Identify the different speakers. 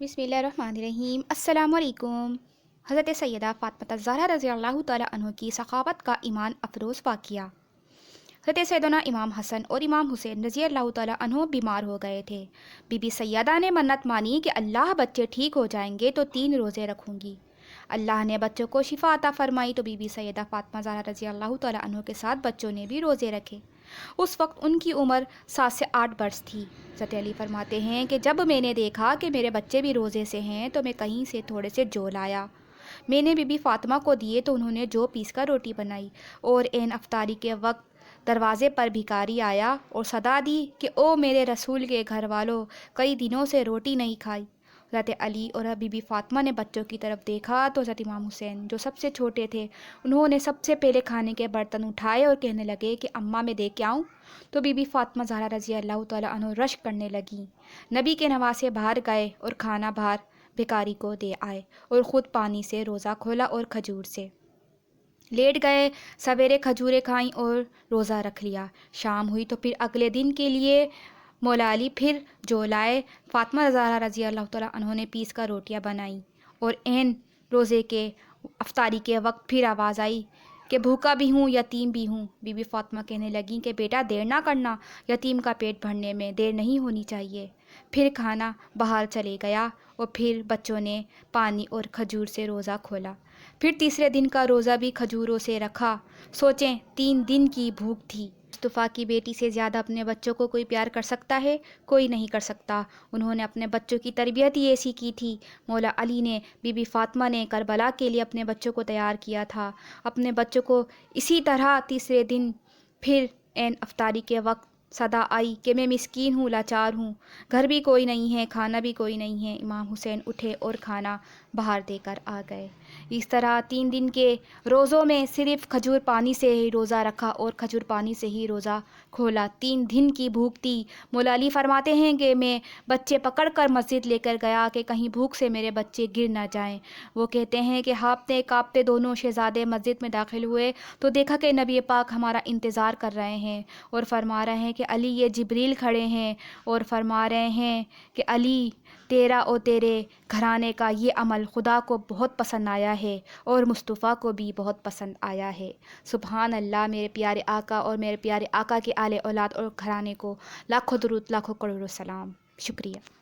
Speaker 1: بسم اللہ الرحمن الرحیم۔ السلام علیکم۔ حضرت سیدہ فاطمہ الزہرا رضی اللہ تعالیٰ عنہ کی سخاوت کا ایمان افروز واقعہ۔ حضرت سیدنا امام حسن اور امام حسین رضی اللہ تعالیٰ عنہ بیمار ہو گئے تھے۔ بی بی سیدہ نے منت مانی کہ اللہ بچے ٹھیک ہو جائیں گے تو 3 روزے رکھوں گی۔ اللہ نے بچوں کو شفا عطا فرمائی تو بی بی سیدہ فاطمہ زہرا رضی اللہ تعالیٰ عنہ کے ساتھ بچوں نے بھی روزے رکھے۔ اس وقت ان کی عمر 7 سے 8 برس تھی۔ حضرت علی فرماتے ہیں کہ جب میں نے دیکھا کہ میرے بچے بھی روزے سے ہیں تو میں کہیں سے تھوڑے سے جو لایا، میں نے بی بی فاطمہ کو دیے تو انہوں نے جو پیس کر روٹی بنائی، اور عین افطاری کے وقت دروازے پر بھکاری آیا اور صدا دی کہ او میرے رسول کے گھر والوں، کئی دنوں سے روٹی نہیں کھائی۔ حضرت علی اور بی بی فاطمہ نے بچوں کی طرف دیکھا تو حضرت امام حسین جو سب سے چھوٹے تھے، انہوں نے سب سے پہلے کھانے کے برتن اٹھائے اور کہنے لگے کہ اماں میں دے کے آؤں؟ تو بی بی فاطمہ زہرا رضی اللہ تعالیٰ عنہ رشک کرنے لگیں۔ نبی کے نواسے باہر گئے اور کھانا باہر بھکاری کو دے آئے اور خود پانی سے روزہ کھولا اور کھجور سے لیٹ گئے۔ سویرے کھجوریں کھائیں اور روزہ رکھ لیا۔ شام ہوئی تو پھر اگلے دن کے لیے مولا علی پھر جو لائے۔ فاطمہ زہرا رضی اللہ تعالیٰ عنہ نے پیس کر روٹیاں بنائیں اور عین روزے کے افطاری کے وقت پھر آواز آئی کہ بھوکا بھی ہوں یتیم بھی ہوں۔ بی بی فاطمہ کہنے لگیں کہ بیٹا دیر نہ کرنا، یتیم کا پیٹ بھرنے میں دیر نہیں ہونی چاہیے۔ پھر کھانا باہر چلے گیا اور پھر بچوں نے پانی اور کھجور سے روزہ کھولا۔ پھر تیسرے دن کا روزہ بھی کھجوروں سے رکھا۔ سوچیں 3 دن کی بھوک تھی۔ مصطفیٰ کی بیٹی سے زیادہ اپنے بچوں کو کوئی پیار کر سکتا ہے؟ کوئی نہیں کر سکتا۔ انہوں نے اپنے بچوں کی تربیت ہی ایسی کی تھی۔ مولا علی نے، بی بی فاطمہ نے کربلا کے لیے اپنے بچوں کو تیار کیا تھا۔ اپنے بچوں کو اسی طرح تیسرے دن پھر عین افطاری کے وقت صدا آئی کہ میں مسکین ہوں، لاچار ہوں، گھر بھی کوئی نہیں ہے، کھانا بھی کوئی نہیں ہے۔ امام حسین اٹھے اور کھانا باہر دے کر آ گئے۔ اس طرح 3 دن کے روزوں میں صرف کھجور پانی سے ہی روزہ رکھا اور کھجور پانی سے ہی روزہ کھولا۔ 3 دن کی بھوک تھی۔ مولا علی فرماتے ہیں کہ میں بچے پکڑ کر مسجد لے کر گیا کہ کہیں بھوک سے میرے بچے گر نہ جائیں۔ وہ کہتے ہیں کہ ہانپتے کانپتے دونوں شہزادے مسجد میں داخل ہوئے تو دیکھا کہ نبی پاک ہمارا انتظار کر رہے ہیں اور فرما رہے ہیں کہ علی یہ جبریل کھڑے ہیں اور فرما رہے ہیں کہ علی تیرا اور تیرے گھرانے کا یہ عمل خدا کو بہت پسند آیا ہے اور مصطفیٰ کو بھی بہت پسند آیا ہے۔ سبحان اللہ۔ میرے پیارے آقا اور میرے پیارے آقا کے آل اولاد اور گھرانے کو لاکھوں درود، لاکھوں کروڑوں سلام۔ شکریہ۔